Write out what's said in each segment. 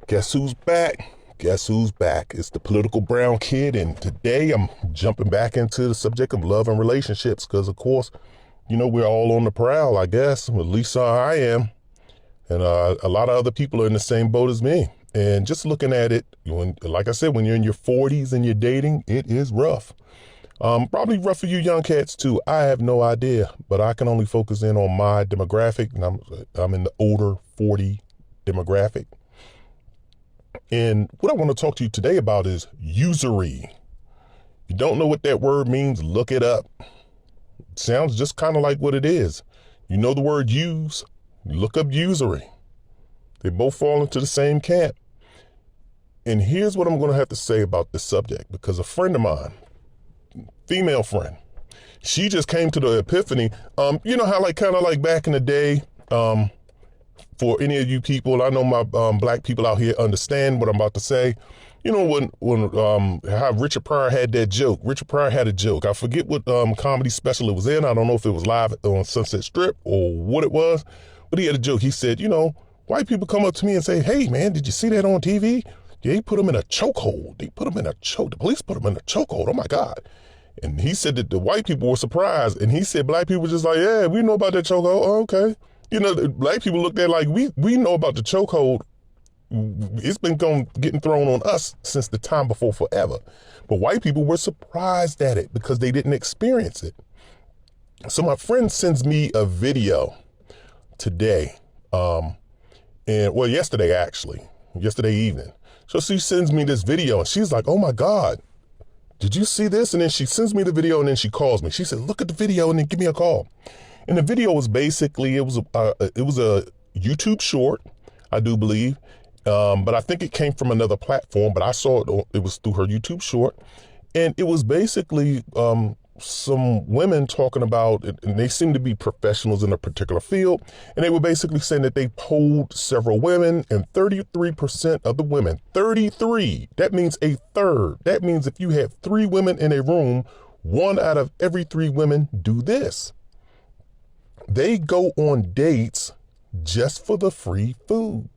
Guess who's back? Guess who's back? It's the political brown kid, and today I'm jumping back into the subject of love and relationships because, of course, we're all on the prowl, I guess. At least I am, and a lot of other people are in the same boat as me. And just looking at it, like I said, when you're in your 40s and you're dating, it is rough. Probably rough for you young cats too. I have no idea, but I can only focus in on my demographic, and I'm in the older 40 demographic. And what I want to talk to you today about is usury. If you don't know what that word means, look it up. It sounds just kind of like what it is. You know the word use, look up usury. They both fall into the same camp. And here's what I'm going to have to say about this subject, because a friend of mine, female friend, she just came to the epiphany. You know how kind of like back in the day, for any of you people, I know my black people out here understand what I'm about to say. You know when how Richard Pryor had that joke. Richard Pryor had a joke. I forget what comedy special it was in. I don't know if it was live on Sunset Strip or what it was, but he had a joke. He said, white people come up to me and say, "Hey man, did you see that on TV? They put him in a chokehold. They put him in a choke. The police put him in a chokehold. Oh my God." And he said that the white people were surprised, and he said black people were just like, "Yeah, we know about that chokehold. Oh, okay." Black people looked at it like we know about the chokehold. It's been getting thrown on us since the time before forever. But white people were surprised at it because they didn't experience it. So my friend sends me a video today, yesterday evening. So she sends me this video and she's like, "Oh my God, did you see this?" And then she sends me the video and then she calls me. She said, "Look at the video and then give me a call." And the video was basically, it was a YouTube short, I do believe, but I think it came from another platform, but I saw it was through her YouTube short. And it was basically some women talking about, and they seem to be professionals in a particular field, and they were basically saying that they polled several women, and 33% of the women, 33, that means a third. That means if you have 3 women in a room, 1 out of every 3 women do this. They go on dates just for the free food.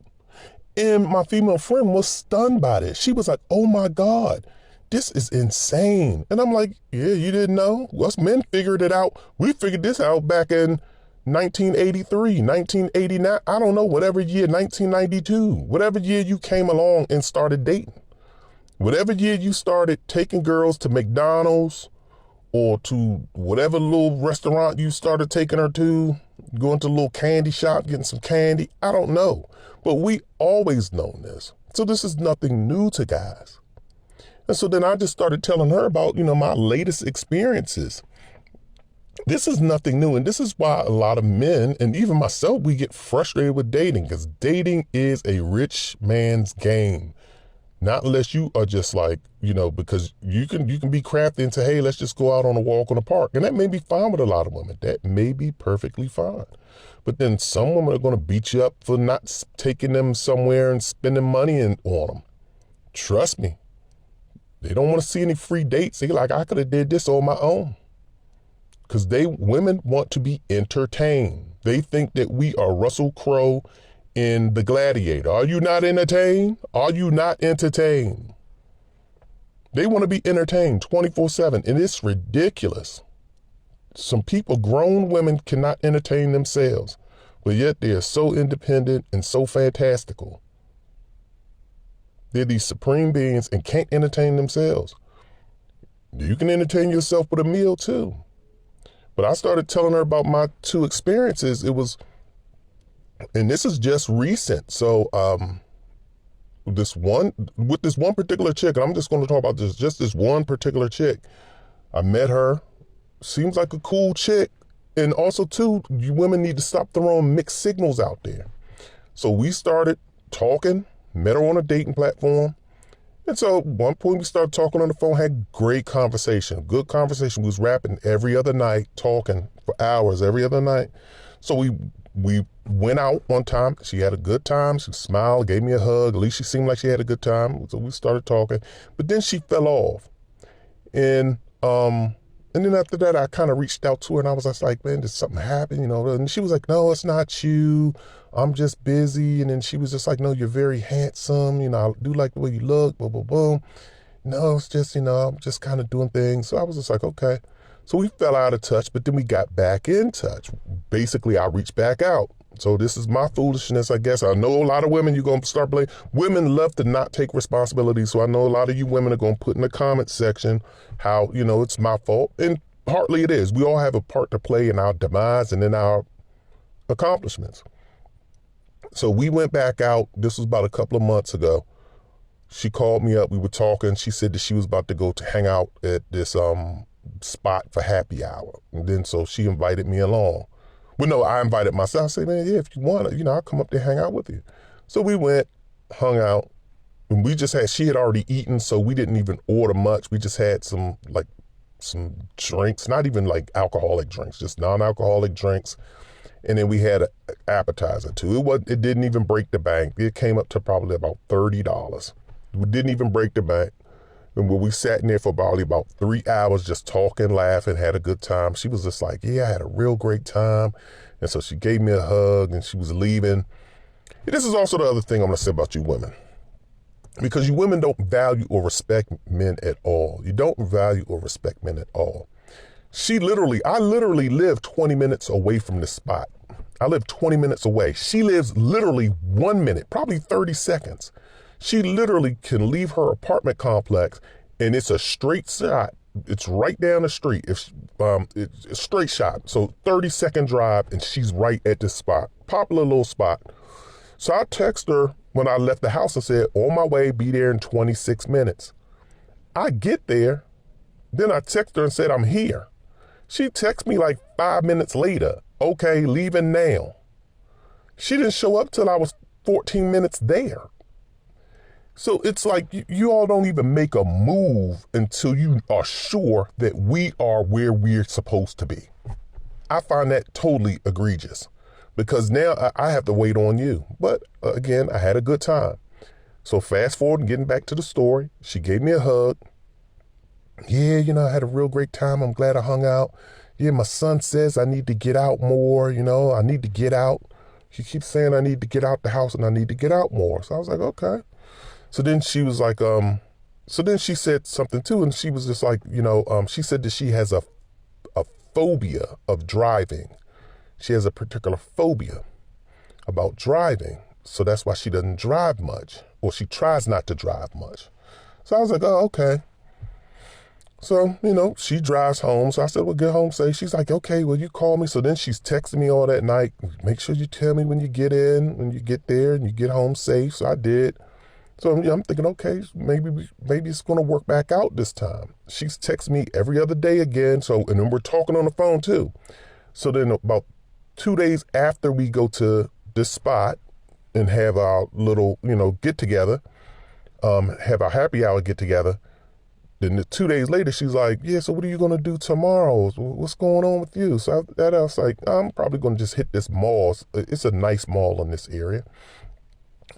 And my female friend was stunned by this. She was like, "Oh my God, this is insane." And I'm like, "Yeah, you didn't know? Us men figured it out. We figured this out back in 1983, 1989, I don't know, whatever year, 1992, whatever year you came along and started dating. Whatever year you started taking girls to McDonald's, or to whatever little restaurant you started taking her to, going to a little candy shop, getting some candy. I don't know. But we always known this. So this is nothing new to guys. And so then I just started telling her about, my latest experiences. This is nothing new. And this is why a lot of men, and even myself, we get frustrated with dating, because dating is a rich man's game. Not unless you are just like, because you can be crafty and say, "Hey, let's just go out on a walk on the park." And that may be fine with a lot of women. That may be perfectly fine. But then some women are going to beat you up for not taking them somewhere and spending money on them. Trust me. They don't want to see any free dates. They're like, "I could have did this on my own." Because women want to be entertained. They think that we are Russell Crowe in The Gladiator. Are you not entertained? Are you not entertained? They want to be entertained 24/7, and it's ridiculous. Some people, grown women, cannot entertain themselves, but yet they are so independent and so fantastical. They're these supreme beings and can't entertain themselves. You can entertain yourself with a meal too. But I started telling her about my 2 experiences. And this is just recent. So with this one particular chick, and I'm just going to talk about this one particular chick. I met her. Seems like a cool chick. And also too, you women need to stop throwing mixed signals out there. So we started talking, met her on a dating platform. And so at one point we started talking on the phone, had great conversation, good conversation. We was rapping every other night, talking for hours every other night. So we went out one time. She had a good time. She smiled, gave me a hug. At least she seemed like she had a good time. So we started talking, but then she fell off. And And then after that, I kind of reached out to her and I was just like, man, did something happen? And she was like, no, it's not you. I'm just busy. And then she was just like, no, you're very handsome. I do like the way you look, boom, boom, boom. No, it's just, I'm just kind of doing things. So I was just like, okay. So we fell out of touch, but then we got back in touch. Basically, I reached back out. So this is my foolishness, I guess. I know a lot of women, you're going to start blaming. Women love to not take responsibility. So I know a lot of you women are going to put in the comment section how, it's my fault. And partly it is. We all have a part to play in our demise and in our accomplishments. So we went back out. This was about a couple of months ago. She called me up. We were talking. She said that she was about to go to hang out at this spot for happy hour. And then so she invited me along. Well, no, I invited myself. I said, man, yeah, if you want to, I'll come up there and hang out with you. So we went, hung out, and she had already eaten, so we didn't even order much. We just had some drinks, not even like alcoholic drinks, just non-alcoholic drinks. And then we had an appetizer too. It didn't even break the bank. It came up to probably about $30. We didn't even break the bank. And when we sat in there for about 3 hours, just talking, laughing, had a good time. She was just like, yeah, I had a real great time. And so she gave me a hug and she was leaving. And this is also the other thing I'm going to say about you women. Because you women don't value or respect men at all. You don't value or respect men at all. I literally live 20 minutes away from this spot. I live 20 minutes away. She lives literally 1 minute, probably 30 seconds. She literally can leave her apartment complex and it's a straight shot. It's right down the street. It's a straight shot. So 30-second drive and she's right at this spot. Popular little spot. So I text her when I left the house and said, on my way, be there in 26 minutes. I get there. Then I text her and said, I'm here. She texts me like 5 minutes later. Okay, leaving now. She didn't show up till I was 14 minutes there. So it's like you all don't even make a move until you are sure that we are where we're supposed to be. I find that totally egregious because now I have to wait on you. But again, I had a good time. So fast forward and getting back to the story, she gave me a hug. Yeah, I had a real great time. I'm glad I hung out. Yeah, my son says I need to get out more. I need to get out. She keeps saying I need to get out the house and I need to get out more. So I was like, okay. So then she was like, so then she said something too. And she was just like, she said that she has a phobia of driving. She has a particular phobia about driving. So that's why she doesn't drive much, or she tries not to drive much. So I was like, oh, okay. So, she drives home. So I said, well, get home safe. She's like, okay, well, you call me. So then she's texting me all that night. Make sure you tell me when you get there and you get home safe. So I did. So I'm thinking, okay, maybe it's going to work back out this time. She's texting me every other day again. So, and then we're talking on the phone too. So then about 2 days after we go to this spot and have our little, get together, have our happy hour get together. Then 2 days later, she's like, yeah, so what are you going to do tomorrow? What's going on with you? So I was like, I'm probably going to just hit this mall. It's a nice mall in this area.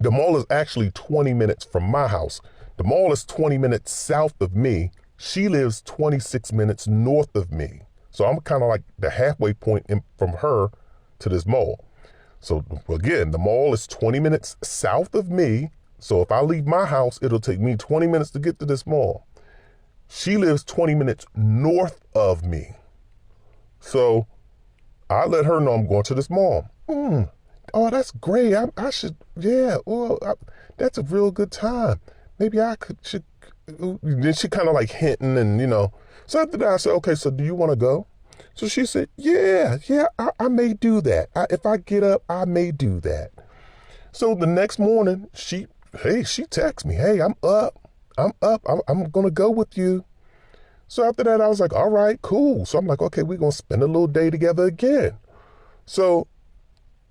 The mall is actually 20 minutes from my house. The mall is 20 minutes south of me. She lives 26 minutes north of me. So I'm kind of like the halfway point from her to this mall. So again, the mall is 20 minutes south of me. So if I leave my house, it'll take me 20 minutes to get to this mall. She lives 20 minutes north of me. So I let her know I'm going to this mall. Oh, that's great. I should, yeah, well, that's a real good time. Maybe I should. Then she kind of like hinting and, So after that, I said, okay, so do you want to go? So she said, yeah, I may do that. If I get up, I may do that. So the next morning, she texts me, hey, I'm up. I'm going to go with you. So after that, I was like, all right, cool. So I'm like, okay, we're going to spend a little day together again. So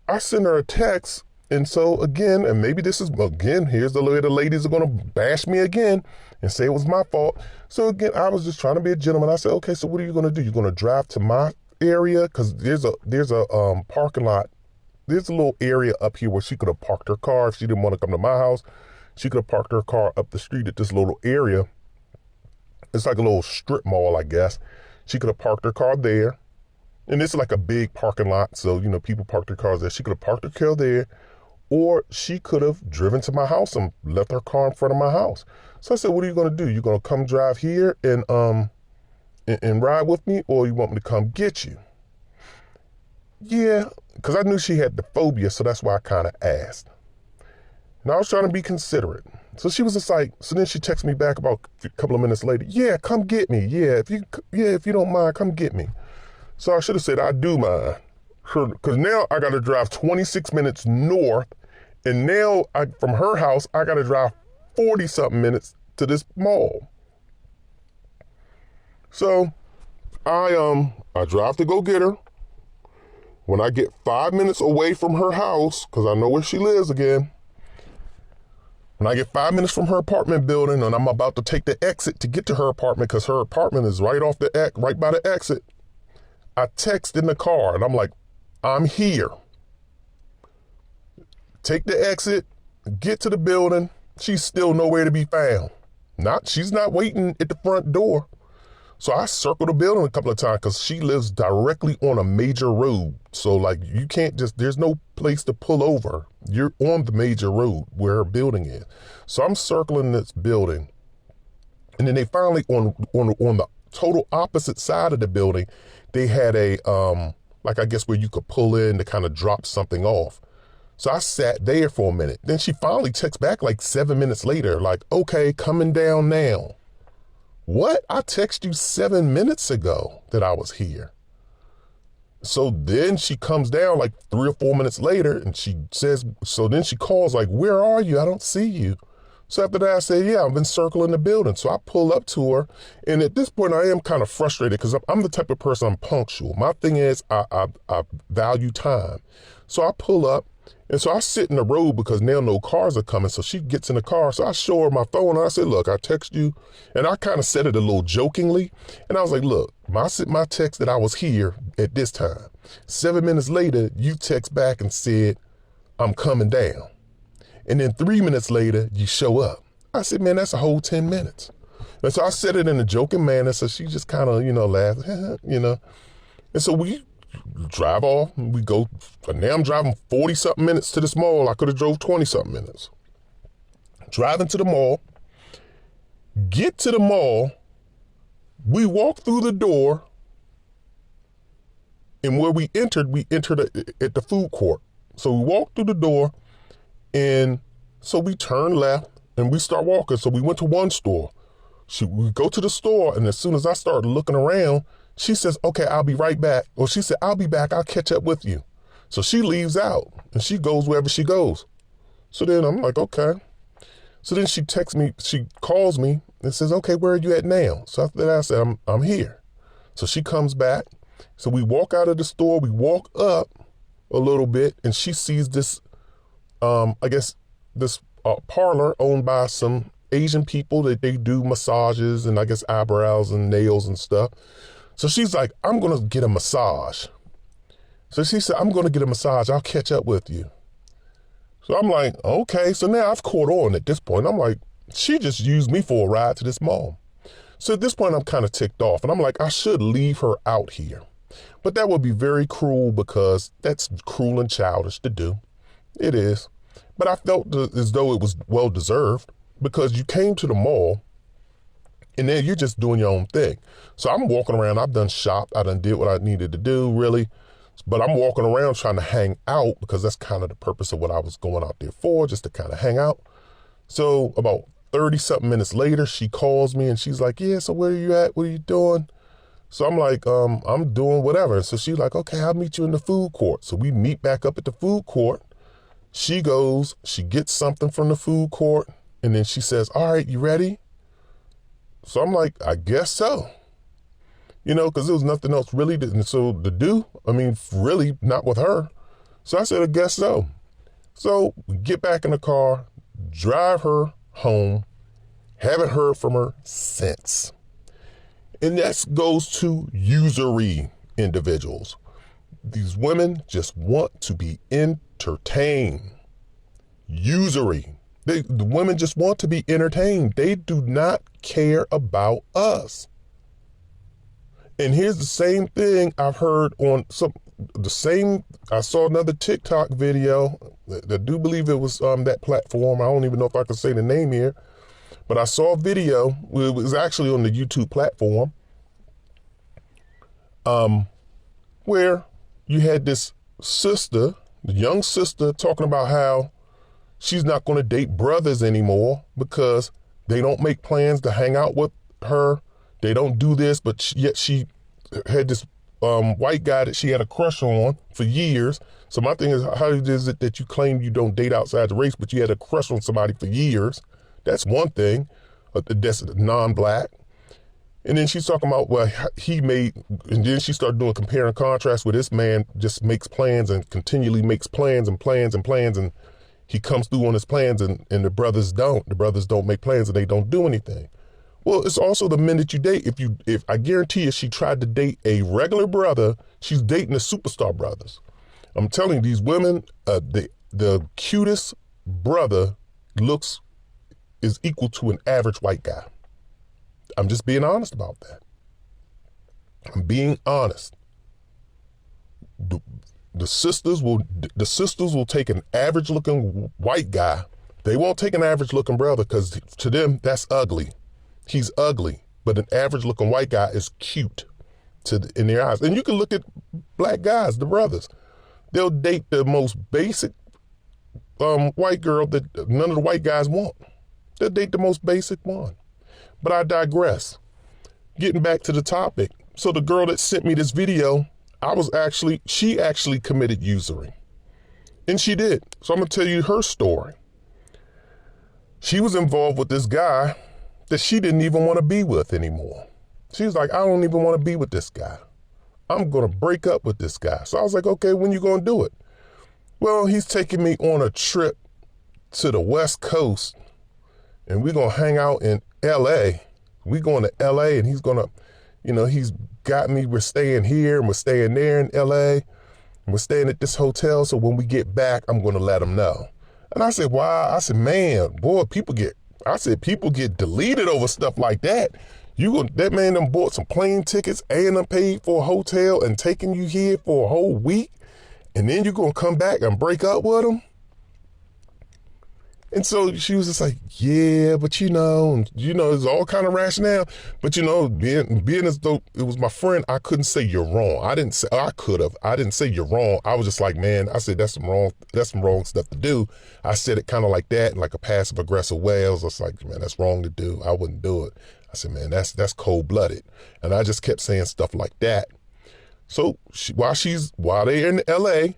I send her a text. And so again, and maybe this is, again, here's the way the ladies are going to bash me again and say it was my fault. So again, I was just trying to be a gentleman. I said, okay, so what are you going to do? You're going to drive to my area? Because there's a parking lot. There's a little area up here where she could have parked her car. If she didn't want to come to my house, she could have parked her car up the street at this little area. It's like a little strip mall, I guess. She could have parked her car there. And this is like a big parking lot, so, you know, people park their cars there. She could have parked her car there, or she could have driven to my house and left her car in front of my house. So I said, what are you going to do? You going to come drive here and ride with me, or you want me to come get you? Yeah, because I knew she had the phobia, so that's why I kind of asked. And I was trying to be considerate. So she was just like, so then she texted me back about a couple of minutes later. Yeah, come get me. Yeah, if you don't mind, come get me. So I should have said, I do mind. Because now I got to drive 26 minutes north, and now from her house, I got to drive 40-something minutes to this mall. So I drive to go get her. When I get 5 minutes away from her house, because I know where she lives again, when I get 5 minutes from her apartment building and I'm about to take the exit to get to her apartment, because her apartment is right by the exit, I text in the car and I'm like, I'm here. Take the exit, get to the building. She's still nowhere to be found. She's not waiting at the front door. So I circled the building a couple of times because she lives directly on a major road. So like you can't there's no place to pull over. You're on the major road where her building is. So I'm circling this building. And then they finally on the total opposite side of the building, they had a, like I guess where you could pull in to kind of drop something off. So I sat there for a minute. Then she finally texts back like 7 minutes later, like, okay, coming down now. What? I texted you 7 minutes ago that I was here. So then she comes down like 3 or 4 minutes later and she says, so then she calls like, where are you? I don't see you. So after that, I said, yeah, I've been circling the building. So I pull up to her. And at this point, I am kind of frustrated because I'm the type of person, I'm punctual. My thing is I value time. So I pull up. And so I sit in the road because now no cars are coming. So she gets in the car. So I show her my phone and I said, look, I text you. And I kind of said it a little jokingly. And I was like, look, my text that I was here at this time. 7 minutes later, you text back and said, I'm coming down. And then 3 minutes later, you show up. I said, man, that's a whole 10 minutes. And so I said it in a joking manner. So she just kind of, laughed, And so we drive off and we go. Now I'm driving 40-something minutes to this mall. I could have drove 20-something minutes. Driving to the mall. Get to the mall. We walk through the door. And where we entered at the food court. So we walked through the door. And so we turn left and we start walking. So we went to one store. We go to the store, and as soon as I started looking around, she says, okay, I'll be right back. Or she said, I'll be back. I'll catch up with you. So she leaves out and she goes wherever she goes. So then I'm like, okay. So then she texts me, she calls me and says, okay, where are you at now? So after that, I said, I'm here. So she comes back. So we walk out of the store, we walk up a little bit, and she sees this, this parlor owned by some Asian people that they do massages and I guess eyebrows and nails and stuff. So she's like, I'm going to get a massage. So she said, I'm going to get a massage. I'll catch up with you. So I'm like, okay. So now I've caught on at this point. I'm like, she just used me for a ride to this mall. So at this point, I'm kind of ticked off. And I'm like, I should leave her out here. But that would be very cruel because that's cruel and childish to do. It is. But I felt as though it was well deserved because you came to the mall and then you're just doing your own thing. So I'm walking around. I've done shopped. I done did what I needed to do, really. But I'm walking around trying to hang out because that's kind of the purpose of what I was going out there for, just to kind of hang out. So about 30-something minutes later, she calls me and she's like, yeah, so where are you at? What are you doing? So I'm like, I'm doing whatever. So she's like, okay, I'll meet you in the food court. So we meet back up at the food court. She goes, she gets something from the food court. And then she says, all right, you ready? So I'm like, I guess so. Because there was nothing else really to do. I mean, really not with her. So I said, I guess so. So we get back in the car, drive her home, haven't heard from her since. And that goes to usury individuals. These women just want to be entertained. Usury. The women just want to be entertained. They do not care about us. And here's the same thing I've heard on I saw another TikTok video. I do believe it was that platform. I don't even know if I can say the name here, but I saw a video. It was actually on the YouTube platform, where you had this sister, the young sister, talking about how she's not going to date brothers anymore because they don't make plans to hang out with her. They don't do this, but yet she had this white guy that she had a crush on for years. So my thing is, how is it that you claim you don't date outside the race, but you had a crush on somebody for years? That's one thing. That's non-black. And then she's talking about, well, and then she started doing compare and contrast where this man just makes plans and continually makes plans and plans and plans, and he comes through on his plans, and the brothers don't. The brothers don't make plans and they don't do anything. Well, it's also the men that you date. If I guarantee you, she tried to date a regular brother, she's dating the superstar brothers. I'm telling you, these women, the cutest brother is equal to an average white guy. I'm just being honest about that. I'm being honest. The sisters will take an average looking white guy. They won't take an average looking brother because to them that's ugly. He's ugly, but an average looking white guy is cute in their eyes. And you can look at black guys, the brothers. They'll date the most basic white girl that none of the white guys want. They'll date the most basic one. But I digress. Getting back to the topic. So the girl that sent me this video, she actually committed usury. And she did. So I'm going to tell you her story. She was involved with this guy that she didn't even want to be with anymore. She was like, I don't even want to be with this guy. I'm going to break up with this guy. So I was like, okay, when you going to do it? Well, he's taking me on a trip to the West Coast, and we're going to hang out in LA. We're going to LA, and he's going to, he's got me, we're staying here and we're staying there in LA, and we're staying at this hotel. So when we get back, I'm going to let him know. And I said, wow. I said, man, boy, people get deleted over stuff like that. That man done bought some plane tickets and done paid for a hotel and taking you here for a whole week, and then you're going to come back and break up with him? And so she was just like, yeah, but there's all kind of rationale. But being as though it was my friend, I couldn't say you're wrong. I didn't say you're wrong. I was just like, man, I said that's some wrong stuff to do. I said it kind of like that, in like a passive aggressive way. I was just like, man, that's wrong to do. I wouldn't do it. I said, man, that's cold blooded. And I just kept saying stuff like that. So while they're in LA,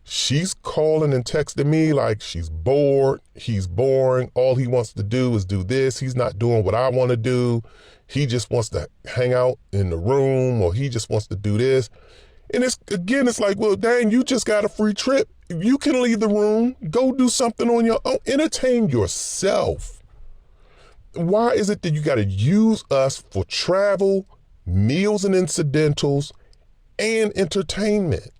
she's calling and texting me like she's bored. He's boring. All he wants to do is do this. He's not doing what I want to do. He just wants to hang out in the room, or he just wants to do this. And it's like, well, dang, you just got a free trip. You can leave the room, go do something on your own, entertain yourself. Why is it that you got to use us for travel, meals and incidentals, and entertainment?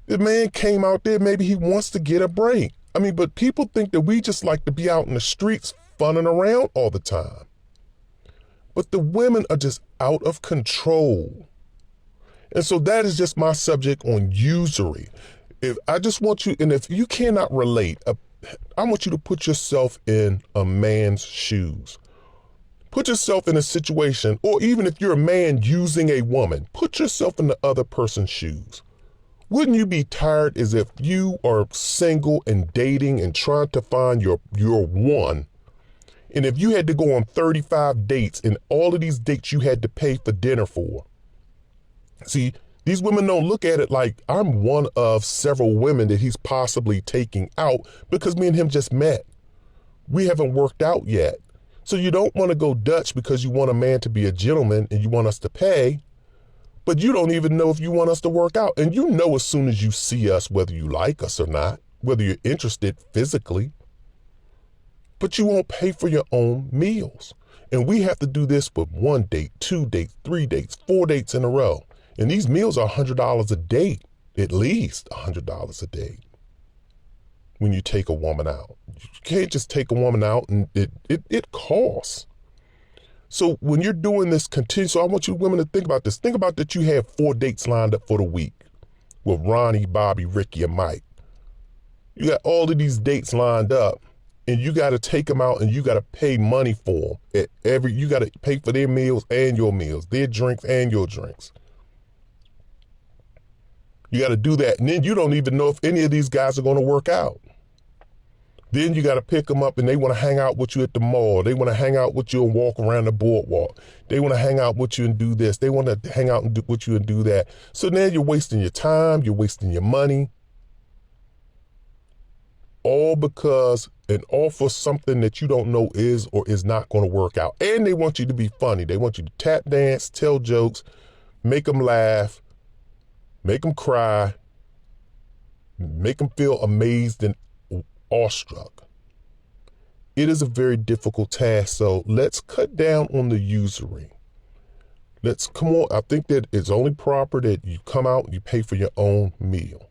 The man came out there, maybe he wants to get a break. But people think that we just like to be out in the streets funning around all the time. But the women are just out of control. And so that is just my subject on usury. If you cannot relate, I want you to put yourself in a man's shoes. Put yourself in a situation, or even if you're a man using a woman, put yourself in the other person's shoes. Wouldn't you be tired as if you are single and dating and trying to find your one? And if you had to go on 35 dates and all of these dates you had to pay for dinner for? See, these women don't look at it like I'm one of several women that he's possibly taking out because me and him just met. We haven't worked out yet. So you don't want to go Dutch because you want a man to be a gentleman and you want us to pay. But you don't even know if you want us to work out. And you know as soon as you see us whether you like us or not, whether you're interested physically. But you won't pay for your own meals. And we have to do this with 1 date, 2 dates, 3 dates, 4 dates in a row. And these meals are $100 a date, at least $100 a date. When you take a woman out. You can't just take a woman out and it costs. So when you're doing this so I want you women to think about this. Think about that you have 4 dates lined up for the week with Ronnie, Bobby, Ricky, and Mike. You got all of these dates lined up, and you got to take them out and you got to pay money for them. You got to pay for their meals and your meals, their drinks and your drinks. You got to do that. And then you don't even know if any of these guys are going to work out. Then you got to pick them up and they want to hang out with you at the mall. They want to hang out with you and walk around the boardwalk. They want to hang out with you and do this. They want to hang out with you and do that. So now you're wasting your time. You're wasting your money. All because and all for something that you don't know is or is not going to work out. And they want you to be funny. They want you to tap dance, tell jokes, make them laugh, make them cry, make them feel amazed and awestruck. It is a very difficult task, so let's cut down on the usury. Come on. I think that it's only proper that you come out and you pay for your own meal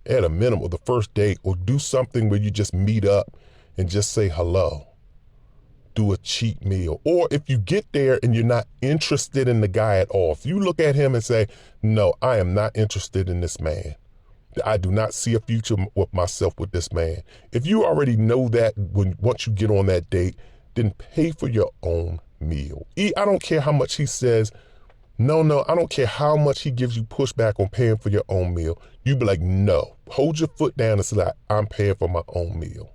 at a minimum, the first date, or do something where you just meet up and just say hello. Do a cheap meal. Or if you get there and you're not interested in the guy at all, if you look at him and say, no, I am not interested in this man. I do not see a future with myself with this man. If you already know that once you get on that date, then pay for your own meal. I don't care how much he says, no, I don't care how much he gives you pushback on paying for your own meal. You be like, no, hold your foot down and say, like, I'm paying for my own meal.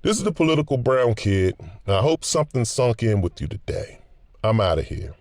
This is the Political Brown Kid, and I hope something sunk in with you today. I'm out of here.